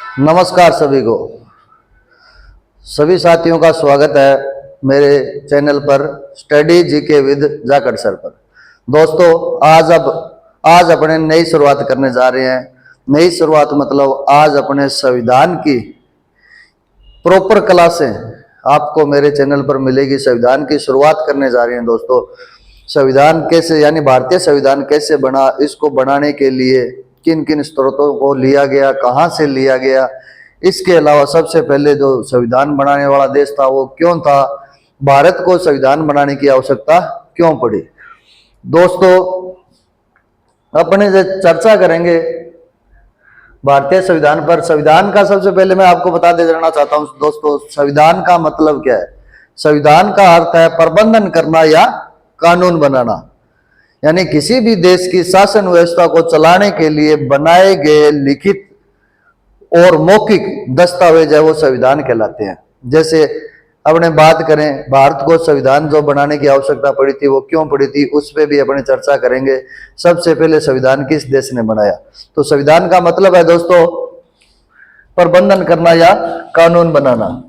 नमस्कार सभी को। सभी साथियों का स्वागत है मेरे चैनल पर study GK with Jakhar sir पर। दोस्तों आज अपने नई शुरुआत करने जा रहे हैं। नई शुरुआत मतलब आज अपने संविधान की प्रॉपर क्लासें आपको मेरे चैनल पर मिलेगी। संविधान की शुरुआत करने जा रहे हैं दोस्तों। संविधान कैसे यानी भारतीय संविधान कैसे बना, इसको बनाने के लिए किन किन स्रोतों को लिया गया, कहाँ से लिया गया, इसके अलावा सबसे पहले जो संविधान बनाने वाला देश था वो क्यों था, भारत को संविधान बनाने की आवश्यकता क्यों पड़ी। दोस्तों अपने जो चर्चा करेंगे भारतीय संविधान पर। संविधान का सबसे पहले मैं आपको बता देना चाहता हूं दोस्तों, संविधान का मतलब क्या है। संविधान का अर्थ है प्रबंधन करना या कानून बनाना, यानी किसी भी देश की शासन व्यवस्था को चलाने के लिए बनाए गए लिखित और मौखिक दस्तावेज है वो संविधान कहलाते हैं। जैसे अपने बात करें भारत को संविधान जो बनाने की आवश्यकता पड़ी थी वो क्यों पड़ी थी, उस पर भी अपने चर्चा करेंगे। सबसे पहले संविधान किस देश ने बनाया, तो संविधान का मतलब है दोस्तों प्रबंधन करना या कानून बनाना।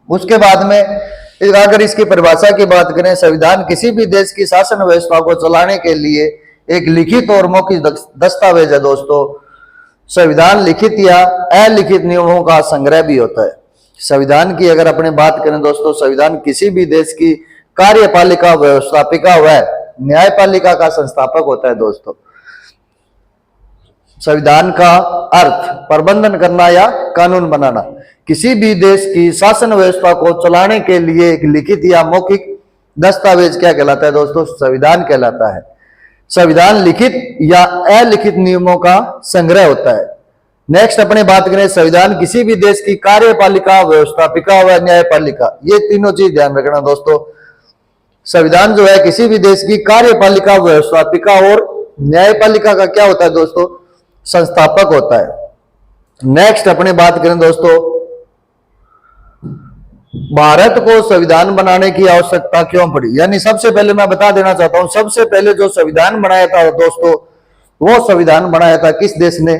उसके बाद में अगर इसकी परिभाषा की बात करें, संविधान किसी भी देश की शासन व्यवस्था को चलाने के लिए एक लिखित और मौखिक दस्तावेज है दोस्तों। संविधान लिखित या अलिखित नियमों का संग्रह भी होता है। संविधान की अगर अपने बात करें दोस्तों, संविधान किसी भी देश की कार्यपालिका व्यवस्थापिका व न्यायपालिका का संस्थापक होता है दोस्तों। संविधान का अर्थ प्रबंधन करना या कानून बनाना, किसी भी देश की शासन व्यवस्था को चलाने के लिए एक लिखित या मौखिक दस्तावेज क्या कहलाता है दोस्तों, संविधान कहलाता है। संविधान लिखित या अलिखित नियमों का संग्रह होता है। नेक्स्ट अपने बात करें, संविधान किसी भी देश की कार्यपालिका व्यवस्थापिका व न्यायपालिका, ये तीनों चीज ध्यान रखना दोस्तों। संविधान जो है किसी भी देश की कार्यपालिका व्यवस्थापिका और न्यायपालिका का क्या होता है दोस्तों, संस्थापक होता है। नेक्स्ट अपने बात करें दोस्तों, भारत को संविधान बनाने की आवश्यकता क्यों पड़ी, यानी सबसे पहले मैं बता देना चाहता हूं, सबसे पहले जो संविधान बनाया था दोस्तों, वो संविधान बनाया था किस देश ने,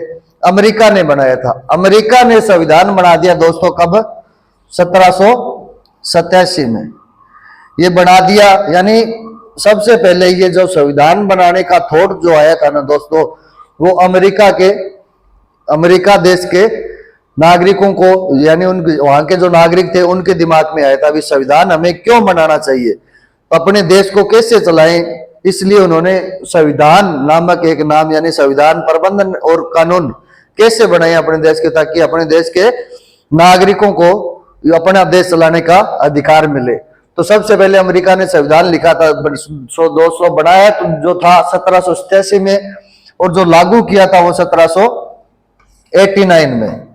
अमेरिका ने बनाया था। अमेरिका ने संविधान बना दिया दोस्तों कब, 1787 में ये बना दिया। यानी सबसे पहले ये जो संविधान बनाने का थॉट जो आया था ना दोस्तों, वो अमेरिका देश के नागरिकों को, यानी उनके वहां के जो नागरिक थे उनके दिमाग में आया था भी संविधान हमें क्यों बनाना चाहिए, अपने देश को कैसे चलाएं। इसलिए उन्होंने संविधान नामक एक नाम यानी संविधान प्रबंधन और कानून कैसे बनाए अपने देश के, ताकि अपने देश के नागरिकों को अपना देश चलाने का अधिकार मिले। तो सबसे पहले अमेरिका ने संविधान लिखा था, 200 बनाया तो जो था 1787 में, और जो लागू किया था वो 1789 में।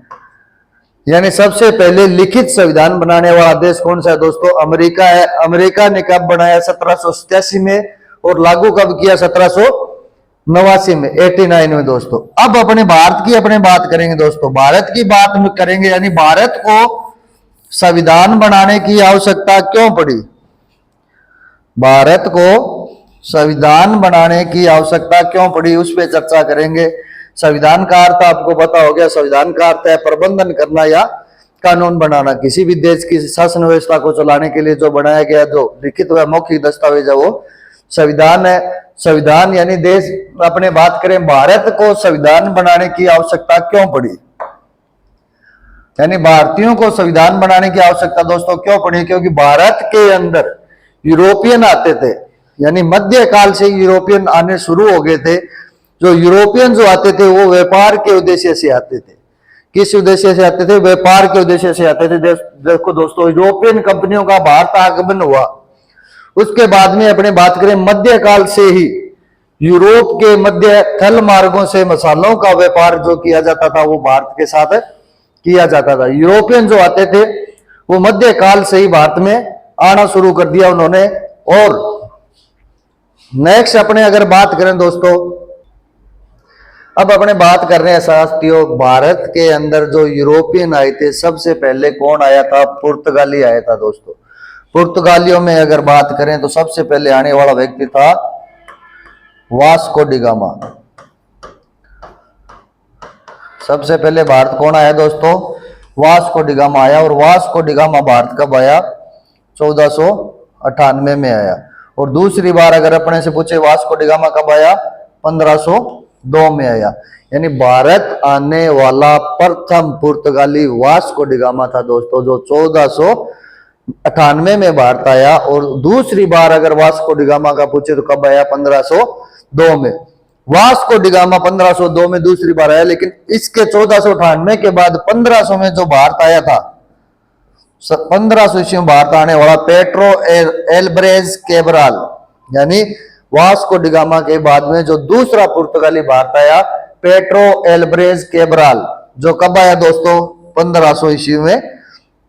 यानी सबसे पहले लिखित संविधान बनाने वाला देश कौन सा है दोस्तों, अमेरिका है। अमेरिका ने कब बनाया, 1787 में, और लागू कब किया, 1789 में, 89 में दोस्तों। अब अपने भारत की अपने बात करेंगे दोस्तों, भारत की बात करेंगे, यानी भारत को संविधान बनाने की आवश्यकता क्यों पड़ी। भारत को संविधान बनाने की आवश्यकता क्यों पड़ी उस पर चर्चा करेंगे। संविधान का अर्थ आपको पता हो गया, संविधान का अर्थ है प्रबंधन करना या कानून बनाना, किसी भी देश की शासन व्यवस्था को चलाने के लिए जो बनाया गया जो लिखित व मौखिक दस्तावेज है वो संविधान है। संविधान यानी देश अपने बात करें, भारत को संविधान बनाने की आवश्यकता क्यों पड़ी, यानी भारतीयों को संविधान बनाने की आवश्यकता दोस्तों क्यों पड़ी, क्योंकि भारत के अंदर यूरोपियन आते थे, यानी मध्यकाल से यूरोपियन आने शुरू हो गए थे। जो यूरोपियन जो आते थे वो व्यापार के उद्देश्य से आते थे। किस उद्देश्य से आते थे, व्यापार के उद्देश्य से आते थे। देखो दोस्तों, यूरोपियन कंपनियों का भारत आगमन हुआ, उसके बाद में अपने बात करें मध्यकाल से ही यूरोप के मध्य थल मार्गों से मसालों का व्यापार जो किया जाता था वो भारत के साथ किया जाता था। यूरोपियन जो आते थे वो मध्यकाल से ही भारत में आना शुरू कर दिया उन्होंने। और नेक्स्ट अपने अगर बात करें दोस्तों, अब अपने बात कर रहे हैं साथियों, भारत के अंदर जो यूरोपियन आए थे सबसे पहले कौन आया था, पुर्तगाली आया था दोस्तों। पुर्तगालियों में अगर बात करें तो सबसे पहले आने वाला व्यक्ति था वास्को डी गामा। सबसे पहले भारत कौन आया दोस्तों? वास्को डी गामा आया। और वास्को डी गामा भारत कब आया? 1498 में आया। और दूसरी बार अगर अपने से पूछे वास्को डी गामा कब आया? 1502 में आया। यानी भारत आने वाला प्रथम पुर्तगाली वास्को डी गामा था दोस्तों, जो 1498 में भारत आया। और दूसरी बार अगर वास्को डी गामा का पूछे तो कब आया? 1502 में। वास्को डी गामा 1502 में दूसरी बार आया, लेकिन इसके 1498 के बाद 1500 में जो भारत आया था, 1500 ईस्वी में भारत आने वाला पेट्रो एल्ब्रेज कैब्राल, यानी वास्को डी गामा के बाद में जो दूसरा पुर्तगाली भारत आया, पेट्रो एल्ब्रेज कैब्राल, जो कब आया दोस्तों? 1500 ईस्वी में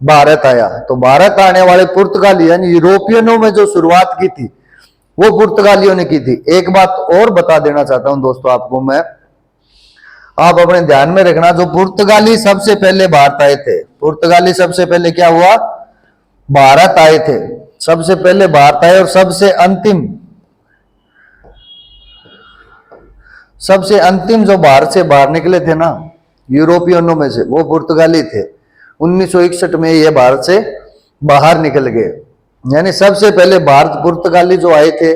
भारत आया। तो भारत आने वाले पुर्तगाली यानी यूरोपियनों में जो शुरुआत की थी वो पुर्तगालियों ने की थी। एक बात और बता देना चाहता हूं दोस्तों आपको मैं, आप अपने ध्यान में रखना, जो पुर्तगाली सबसे पहले भारत आए थे, पुर्तगाली सबसे पहले क्या हुआ? भारत आए थे। सबसे पहले भारत आए और सबसे अंतिम जो भारत से बाहर निकले थे ना यूरोपियनों में से, वो पुर्तगाली थे। 1961 में ये भारत से बाहर निकल गए। यानी सबसे पहले भारत पुर्तगाली जो आए थे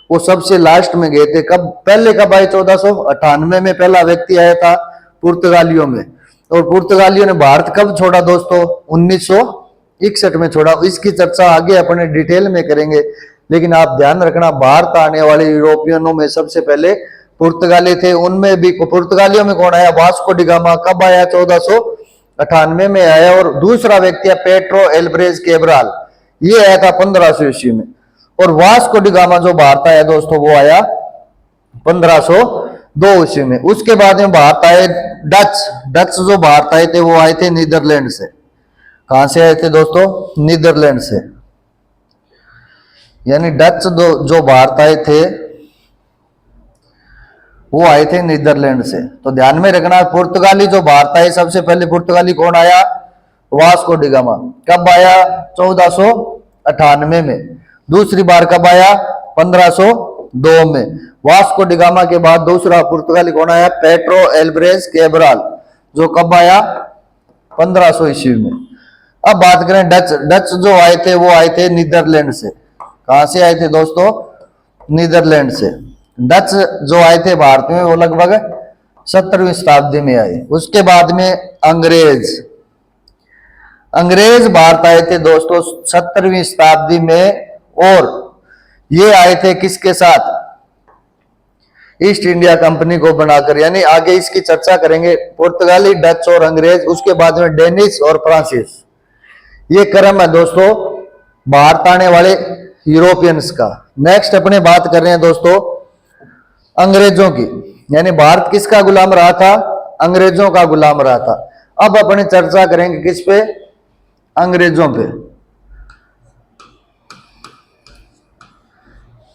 वो सबसे लास्ट में गए थे। कब पहले कब आए? 1498 में पहला व्यक्ति आया था पुर्तगालियों में। और पुर्तगालियों ने भारत कब छोड़ा दोस्तों? 1961 में छोड़ा। इसकी चर्चा आगे अपने डिटेल में करेंगे, लेकिन आप ध्यान रखना, भारत आने वाले यूरोपियनों में सबसे पहले पुर्तगाली थे। उनमें भी पुर्तगालियों में कौन आया? Vasco D gamma. कब आया? 1498 में आया। और दूसरा व्यक्ति है पेट्रो एल्ब्रेज कैब्राल, ये आया था 1500 ईस्वी में। और वास्को डी गामा जो भारत आया दोस्तों वो आया 1502 ईस्वी में। उसके बाद में भारत आए डच जो भारत आए थे वो आए थे नीदरलैंड से। कहां से आए थे दोस्तों? नीदरलैंड से। यानी डच जो भारत आए थे वो आए थे नीदरलैंड से। तो ध्यान में रखना, पुर्तगाली जो भारत आए सबसे पहले पुर्तगाली कौन आया? Vasco D gamma. कब आया? 1498 में। दूसरी बार कब आया? 1502 में। वास्को डी गामा के बाद दूसरा पुर्तगाली कौन आया? पेट्रो एल्ब्रेज कैब्राल, जो कब आया? 1500 ईस्वी में। अब बात करें डच जो आए थे वो आए थे नीदरलैंड से। कहां से आए थे दोस्तों? नीदरलैंड से। डच जो आए थे भारत में वो लगभग 17वीं शताब्दी में आए। उसके बाद में अंग्रेज भारत आए थे दोस्तों 17वीं शताब्दी में। और ये आए थे किसके साथ? ईस्ट इंडिया कंपनी को बनाकर। यानी आगे इसकी चर्चा करेंगे, पुर्तगाली, डच और अंग्रेज, उसके बाद में डेनिश और फ्रांसीस। ये क्रम है दोस्तों भारत आने वाले यूरोपियंस का। नेक्स्ट अपने बात कर रहे हैं दोस्तों अंग्रेजों की। यानी भारत किसका गुलाम रहा था? अंग्रेजों का गुलाम रहा था। अब अपने चर्चा करेंगे किस पे? अंग्रेजों पे।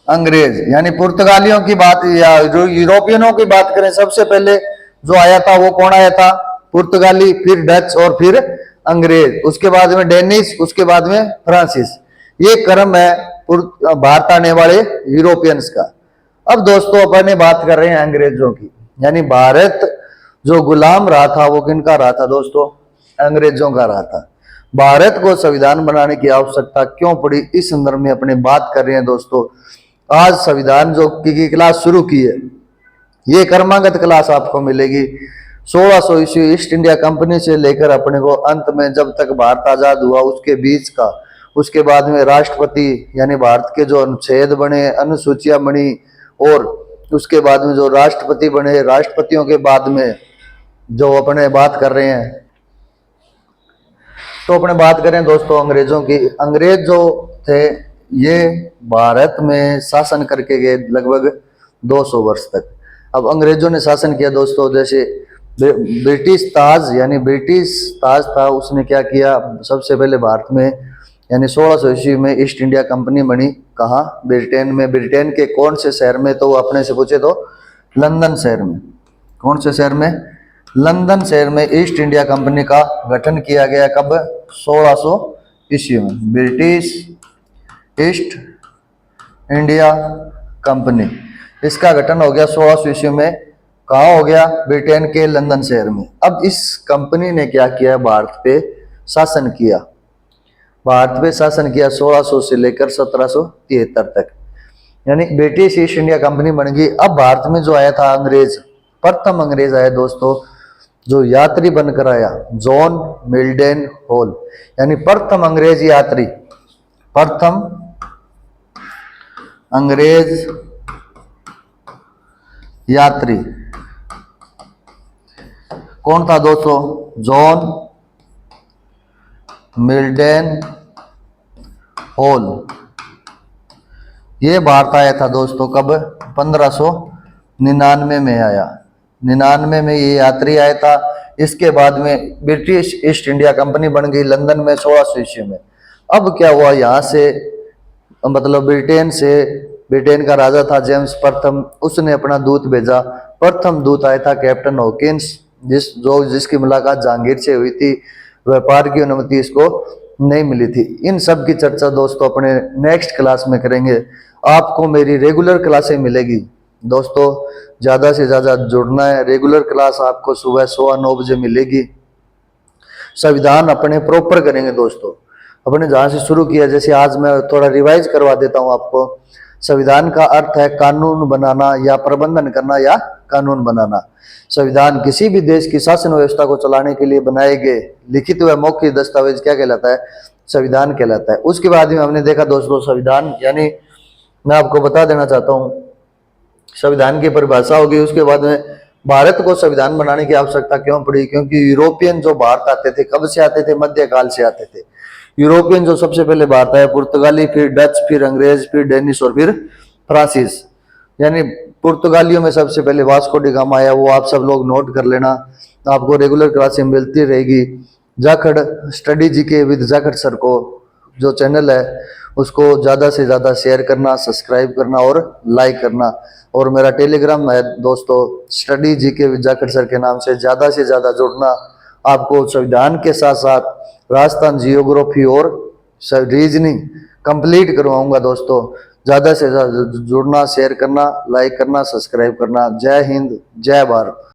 अंग्रेज यानी पुर्तगालियों की बात या जो यूरोपियनों की बात करें, सबसे पहले जो आया था वो कौन आया था? पुर्तगाली, फिर डच और फिर अंग्रेज, उसके बाद में डेनिश, उसके बाद में फ्रांसीस। ये क्रम है भारत आने वाले यूरोपियंस का। अब दोस्तों अपन बात कर रहे हैं अंग्रेजों की। यानी भारत जो गुलाम रहा था वो किनका रहा था दोस्तों? अंग्रेजों का रहा था। भारत को संविधान बनाने की आवश्यकता क्यों पड़ी, इस संदर्भ में अपने बात कर रहे हैं दोस्तों। आज संविधान जो की क्लास शुरू की है, ये क्रमागत क्लास आपको मिलेगी 1600 ईस्वी ईस्ट इंडिया कंपनी से लेकर अपने को अंत में जब तक भारत आजाद हुआ उसके बीच का। उसके बाद में राष्ट्रपति यानी भारत के जो अनुच्छेद बने, अनुसूचियां बनी, और उसके बाद में जो राष्ट्रपति बने, राष्ट्रपतियों के बाद में जो अपने बात कर रहे हैं, तो अपने बात करें दोस्तों अंग्रेजों की। अंग्रेज जो थे ये भारत में शासन करके गए लगभग 200 वर्ष तक। अब अंग्रेजों ने शासन किया दोस्तों, जैसे ब्रिटिश ताज यानी ब्रिटिश ताज था, उसने क्या किया? सबसे पहले भारत में यानी 1600 ईस्वी में ईस्ट इंडिया कंपनी बनी। कहाँ? ब्रिटेन में। ब्रिटेन के कौन से शहर में? तो अपने से पूछे तो लंदन शहर में। कौन से शहर में? लंदन शहर में ईस्ट इंडिया कंपनी का गठन किया गया। कब? 1600 ईस्वी में ब्रिटिश ईस्ट इंडिया कंपनी, इसका गठन हो गया 1600 ईस्वी में। कहाँ हो गया? ब्रिटेन के लंदन शहर में। अब इस कंपनी ने क्या किया? भारत पे शासन किया। भारत पे शासन किया 1600 से लेकर 1773 तक, यानी ब्रिटिश ईस्ट इंडिया कंपनी बन गई। अब भारत में जो आया था अंग्रेज, प्रथम अंग्रेज आया दोस्तों, जो यात्री बनकर आया, जॉन मिल्डन हॉल, यानी प्रथम अंग्रेज यात्री, प्रथम अंग्रेज यात्री कौन था दोस्तों? John Mildenhall. ये भारत आया था दोस्तों कब? 1599 में आया। 99 में ये यात्री आया था। इसके बाद में ब्रिटिश ईस्ट इंडिया कंपनी बन गई लंदन में 1600 ईस्वी में। अब क्या हुआ? यहाँ से मतलब ब्रिटेन से, ब्रिटेन का राजा था जेम्स प्रथम, उसने अपना दूत भेजा। प्रथम दूत आया था कैप्टन हॉकिंस, जिसकी मुलाकात जहांगीर से हुई थी। व्यापार की अनुमति इसको नहीं मिली थी। इन सब की चर्चा दोस्तों अपने नेक्स्ट क्लास में करेंगे। आपको मेरी रेगुलर क्लासें मिलेगी दोस्तों, ज़्यादा से ज़्यादा जुड़ना है। रेगुलर क्लास आपको सुबह 9:15 बजे मिलेगी। संविधान अपने प्रॉपर करेंगे दोस्तों, अपने जहाँ से शुरू किया। जैसे आज मैं थोड़ा रिवाइज करवा देता हूँ आपको। संविधान का अर्थ है कानून बनाना या प्रबंधन करना या कानून बनाना। संविधान किसी भी देश की शासन व्यवस्था को चलाने के लिए बनाए गए लिखित व मौखिक दस्तावेज क्या कहलाता है? संविधान कहलाता है। उसके बाद में हमने देखा दोस्तों संविधान, यानी मैं आपको बता देना चाहता हूँ संविधान की परिभाषा होगी। उसके बाद में भारत को संविधान बनाने की आवश्यकता क्यों पड़ी? क्योंकि यूरोपियन जो भारत आते थे, कब से आते थे? मध्यकाल से आते थे। यूरोपियन जो सबसे पहले भारत आए, पुर्तगाली, फिर डच, फिर अंग्रेज, फिर डेनिश और फिर फ्रांसीस। यानी पुर्तगालियों में सबसे पहले वास्को डी गामा आया। वो आप सब लोग नोट कर लेना, आपको रेगुलर क्लासें मिलती रहेगी। Jakhar study GK with Jakhar sir को जो चैनल है उसको ज़्यादा से ज़्यादा शेयर करना, सब्सक्राइब करना और लाइक करना। और मेरा टेलीग्राम है दोस्तों study GK with Jakhar sir के नाम से, ज़्यादा से ज़्यादा जुड़ना। आपको संविधान के साथ साथ राजस्थान जियोग्राफी और रीजनिंग कंप्लीट करवाऊंगा दोस्तों। ज़्यादा से ज़्यादा जुड़ना, शेयर करना, लाइक करना, सब्सक्राइब करना। जय हिंद, जय भारत।